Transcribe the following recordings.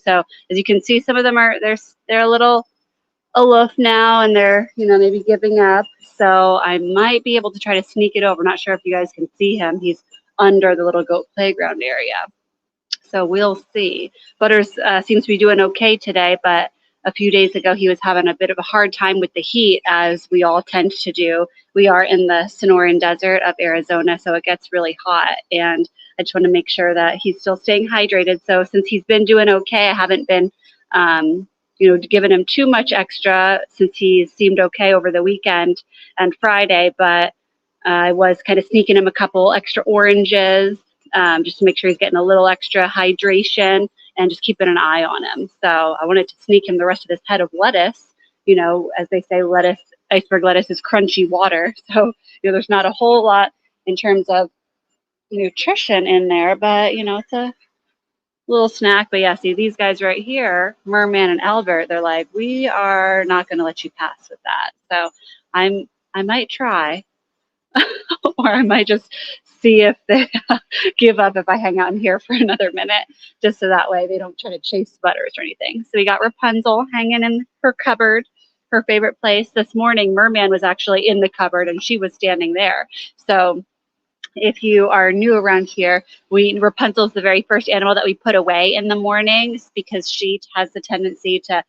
So as you can see, some of them they're a little aloof now, and they're maybe giving up. So I might be able to try to sneak it over. Not sure if you guys can see him. He's under the little goat playground area. So we'll see. Butters seems to be doing okay today, but a few days ago he was having a bit of a hard time with the heat, as we all tend to do. We are in the Sonoran Desert of Arizona, so it gets really hot, and I just want to make sure that he's still staying hydrated. So since he's been doing okay, I haven't been giving him too much extra, since he seemed okay over the weekend and Friday, but I was kind of sneaking him a couple extra oranges, just to make sure he's getting a little extra hydration, and just keeping an eye on him. So I wanted to sneak him the rest of this head of lettuce. As they say, iceberg lettuce is crunchy water. So, there's not a whole lot in terms of nutrition in there, but, it's a little snack. But yeah, see these guys right here, Merman and Albert, they're like, we are not going to let you pass with that. So I might try, or I might just see if they give up if I hang out in here for another minute, just so that way they don't try to chase Butters or anything. So we got Rapunzel hanging in her cupboard, her favorite place. This morning, Merman was actually in the cupboard, and she was standing there. So if you are new around here, Rapunzel's the very first animal that we put away in the mornings, because she has the tendency to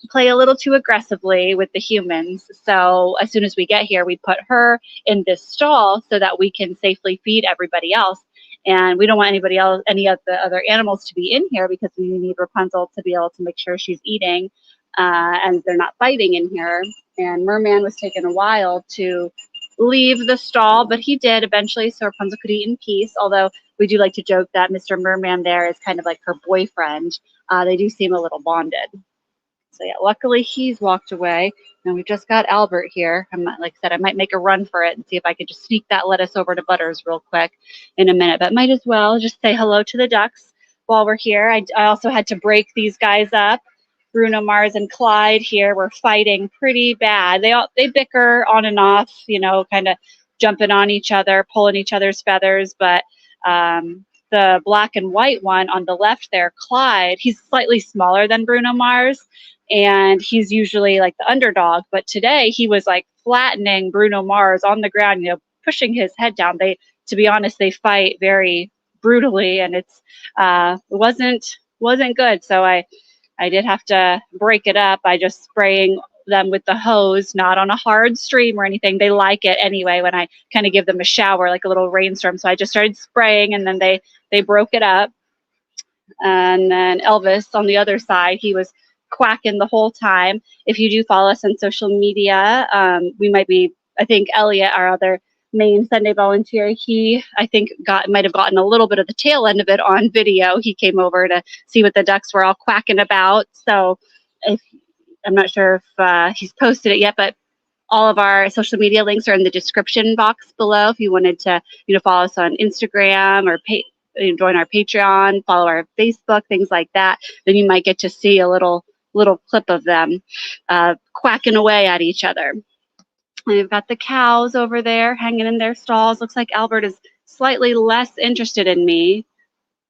play a little too aggressively with the humans. So as soon as we get here, we put her in this stall so that we can safely feed everybody else. And we don't want any of the other animals to be in here, because we need Rapunzel to be able to make sure she's eating, and they're not fighting in here. And Merman was taking a while to leave the stall, but he did eventually, so Rapunzel could eat in peace. Although we do like to joke that Mr. Merman there is kind of like her boyfriend. They do seem a little bonded. So yeah, luckily he's walked away. And we've just got Albert here. Like I said, I might make a run for it and see if I could just sneak that lettuce over to Butters real quick in a minute. But might as well just say hello to the ducks while we're here. I also had to break these guys up. Bruno Mars and Clyde here were fighting pretty bad. They bicker on and off, kind of jumping on each other, pulling each other's feathers. But the black and white one on the left there, Clyde, he's slightly smaller than Bruno Mars, and he's usually like the underdog. But today he was like flattening Bruno Mars on the ground, pushing his head down. To be honest, they fight very brutally, and it wasn't good. So I did have to break it up by just spraying them with the hose, not on a hard stream or anything. They like it anyway when I kind of give them a shower, like a little rainstorm. So I just started spraying, and then they broke it up. And then Elvis on the other side, he was quacking the whole time. If you do follow us on social media, I think Elliot, our other main Sunday volunteer, he might have gotten a little bit of the tail end of it on video. He came over to see what the ducks were all quacking about. So I'm not sure if he's posted it yet, but all of our social media links are in the description box below. If you wanted to follow us on Instagram, or join our Patreon, follow our Facebook, things like that, then you might get to see a little clip of them quacking away at each other. We've got the cows over there hanging in their stalls. Looks like Albert is slightly less interested in me.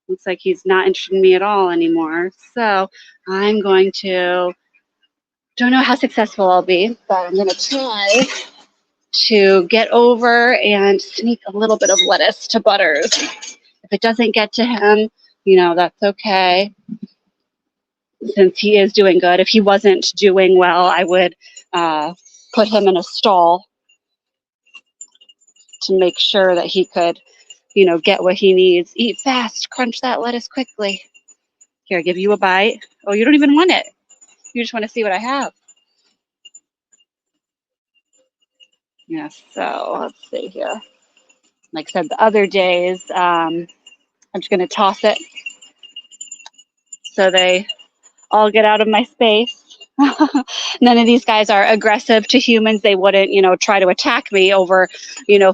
Looks like he's not interested in me at all anymore. So I'm going to, don't know how successful I'll be, but I'm going to try to get over and sneak a little bit of lettuce to Butters. If it doesn't get to him, that's okay, since he is doing good. If he wasn't doing well, I would put him in a stall to make sure that he could, get what he needs. Eat fast, crunch that lettuce quickly. Here, give you a bite. Oh, you don't even want it. You just want to see what I have. Yeah, so let's see here. Like I said, the other days, I'm just going to toss it so they all get out of my space. None of these guys are aggressive to humans. They wouldn't, try to attack me over,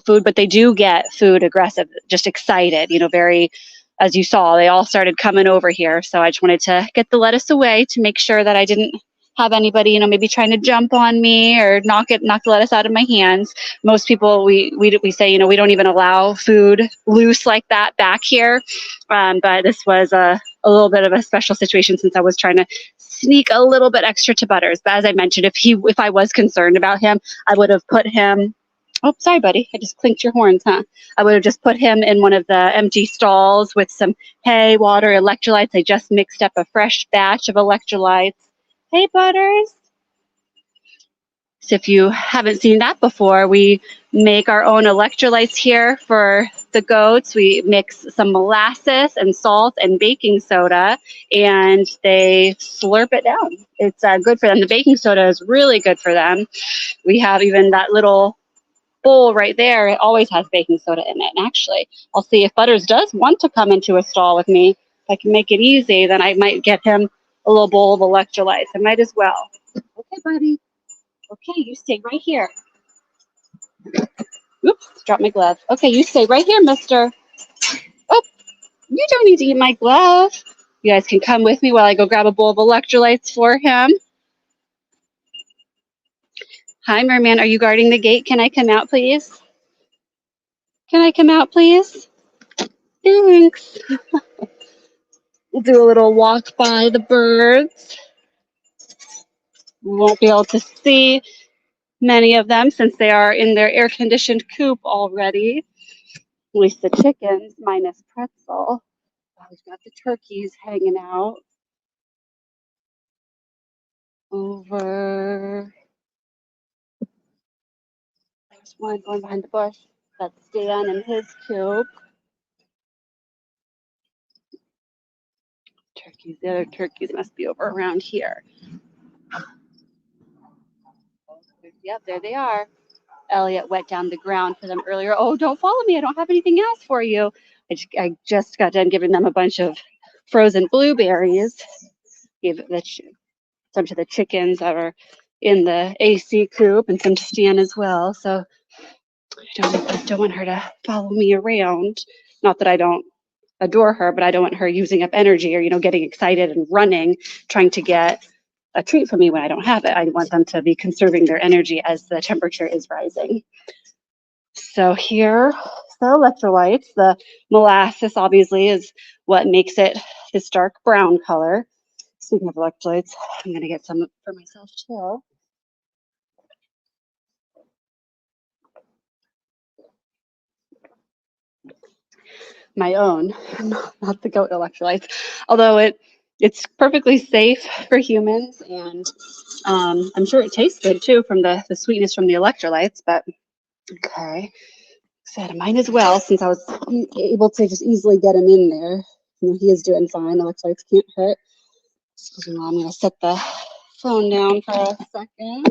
food, but they do get food aggressive, just excited, very, as you saw, they all started coming over here. So I just wanted to get the lettuce away to make sure that I didn't have anybody, maybe trying to jump on me or knock the lettuce out of my hands. Most people, we say, we don't even allow food loose like that back here. But this was a a little bit of a special situation since I was trying to sneak a little bit extra to Butters. But as I mentioned, if I was concerned about him, I would have put him. Oh, sorry, buddy. I just clinked your horns, huh? I would have just put him in one of the empty stalls with some hay, water, electrolytes. I just mixed up a fresh batch of electrolytes. Hey, Butters. So if you haven't seen that before, we make our own electrolytes here for the goats. We mix some molasses and salt and baking soda, and they slurp it down. It's good for them. The baking soda is really good for them. We have even that little bowl right there. It always has baking soda in it. And actually, I'll see if Butters does want to come into a stall with me. If I can make it easy, then I might get him a little bowl of electrolytes. I might as well. Okay, buddy. Okay, you stay right here. Oops, dropped my glove. Okay, you stay right here, mister. Oh, you don't need to eat my glove. You guys can come with me while I go grab a bowl of electrolytes for him. Hi, Merman. Are you guarding the gate? Can I come out, please? Can I come out, please? Thanks. We'll do a little walk by the birds. We won't be able to see many of them since they are in their air-conditioned coop already. At least the chickens, minus Pretzel. We've got the turkeys hanging out over. There's one going behind the bush. That's Dan and his coop. Turkeys, the other turkeys must be over around here. Yep, there they are. Elliot wet down the ground for them earlier. Oh, don't follow me. I don't have anything else for you. I just got done giving them a bunch of frozen blueberries. Gave some to the chickens that are in the AC coop and some to Stan as well. So I don't want her to follow me around. Not that I don't adore her, but I don't want her using up energy or, getting excited and running, trying to get a treat from me when I don't have it. I want them to be conserving their energy as the temperature is rising. So here, the electrolytes, the molasses obviously is what makes it this dark brown color. Speaking of electrolytes, I'm going to get some for myself too. My own, not the goat electrolytes, although it's perfectly safe for humans, and I'm sure it tastes good too from the sweetness from the electrolytes. But okay, said mine as well, since I was able to just easily get him in there. He is doing fine. Electrolytes can't hurt. Excuse me, I'm going to set the phone down for a second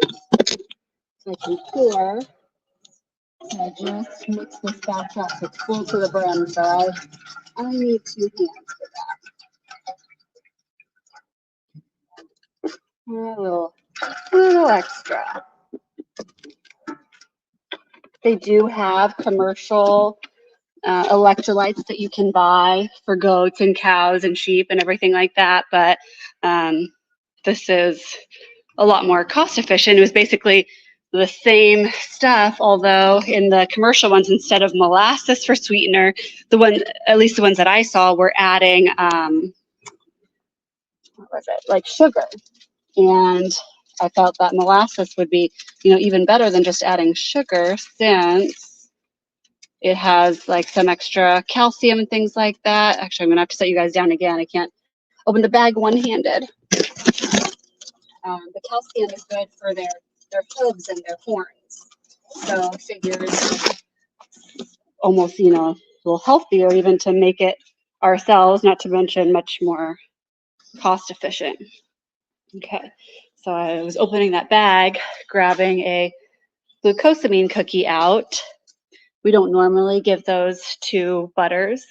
so I can pour. I just mix this batch up. It's full to the brim, so I need 2 hands for that. A little extra. They do have commercial electrolytes that you can buy for goats and cows and sheep and everything like that, but this is a lot more cost efficient. It was basically the same stuff, although in the commercial ones, instead of molasses for sweetener, at least the ones that I saw, were adding like sugar. And I felt that molasses would be, even better than just adding sugar, since it has like some extra calcium and things like that. Actually, I'm gonna have to set you guys down again. I can't open the bag one-handed. The calcium is good for their hooves and their horns. So I figured almost, a little healthier even to make it ourselves, not to mention much more cost efficient. Okay, so I was opening that bag, grabbing a glucosamine cookie out. We don't normally give those to Butters.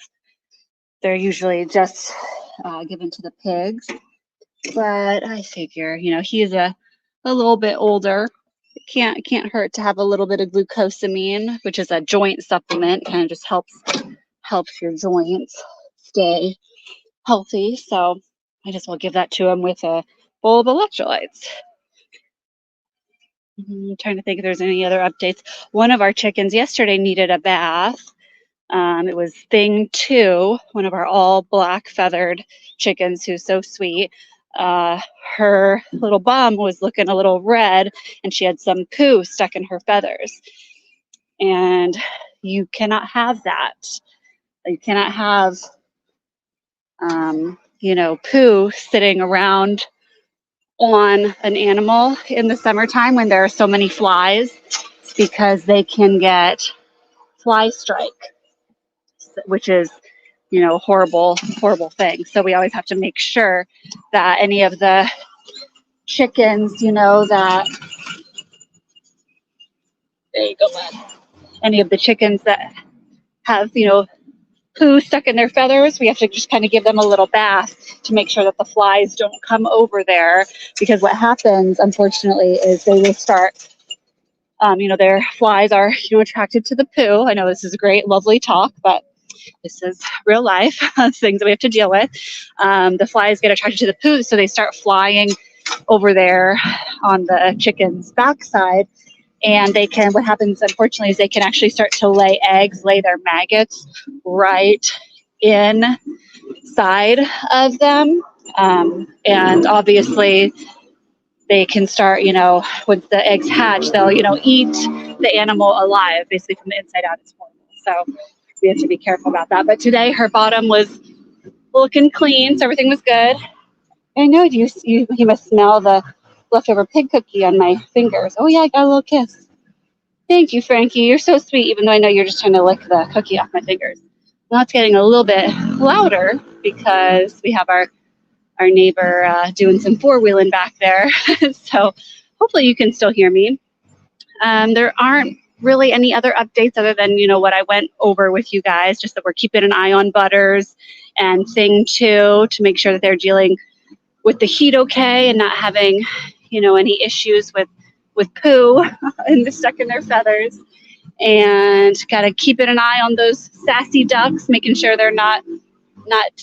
They're usually just given to the pigs. But I figure, he's a little bit older. It can't hurt to have a little bit of glucosamine, which is a joint supplement. Kind of just helps your joints stay healthy. So I just will give that to him with a bowl of electrolytes. I'm trying to think if there's any other updates. One of our chickens yesterday needed a bath. It was Thing 2, one of our all black feathered chickens who's so sweet. Her little bum was looking a little red and she had some poo stuck in her feathers. And you cannot have that. You cannot have, poo sitting around on an animal in the summertime when there are so many flies, because they can get fly strike, which is, horrible, horrible thing. So we always have to make sure that any of the chickens, that, there you go, bud. Any of the chickens that have, poo stuck in their feathers, we have to just kind of give them a little bath to make sure that the flies don't come over there. Because what happens, unfortunately, is they will start, their flies are, attracted to the poo. I know this is a great, lovely talk, but this is real life things that we have to deal with. The flies get attracted to the poo, so they start flying over there on the chicken's backside. And they can, what happens, unfortunately, is they can actually start to lay eggs, lay their maggots right inside of them. And obviously, they can start, once the eggs hatch, they'll, eat the animal alive, basically from the inside out. It's horrible. So we have to be careful about that. But today her bottom was looking clean, so everything was good. I know you must smell the leftover pig cookie on my fingers. Oh yeah, I got a little kiss. Thank you, Frankie. You're so sweet, even though I know you're just trying to lick the cookie off my fingers. Now it's getting a little bit louder because we have our neighbor doing some four-wheeling back there. So hopefully you can still hear me. There aren't really any other updates other than, what I went over with you guys, just that we're keeping an eye on Butters and Thing 2 to make sure that they're dealing with the heat okay and not having, any issues with poo and stuck in their feathers. And got to keep an eye on those sassy ducks, making sure they're not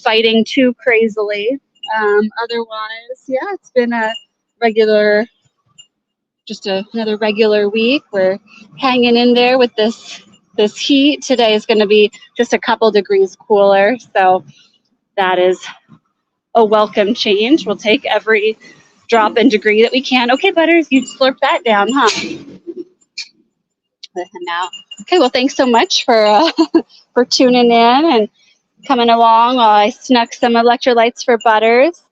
fighting too crazily. Otherwise, yeah, it's been another regular week. We're hanging in there with this heat. Today is going to be just a couple degrees cooler, so that is a welcome change. We'll take every drop in degree that we can. Okay, Butters, you slurped that down, huh? Now, okay. Well, thanks so much for for tuning in and coming along while I snuck some electrolytes for Butters.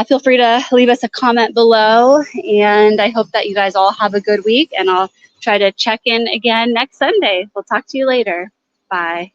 Feel free to leave us a comment below, and I hope that you guys all have a good week, and I'll try to check in again next Sunday. We'll talk to you later. Bye.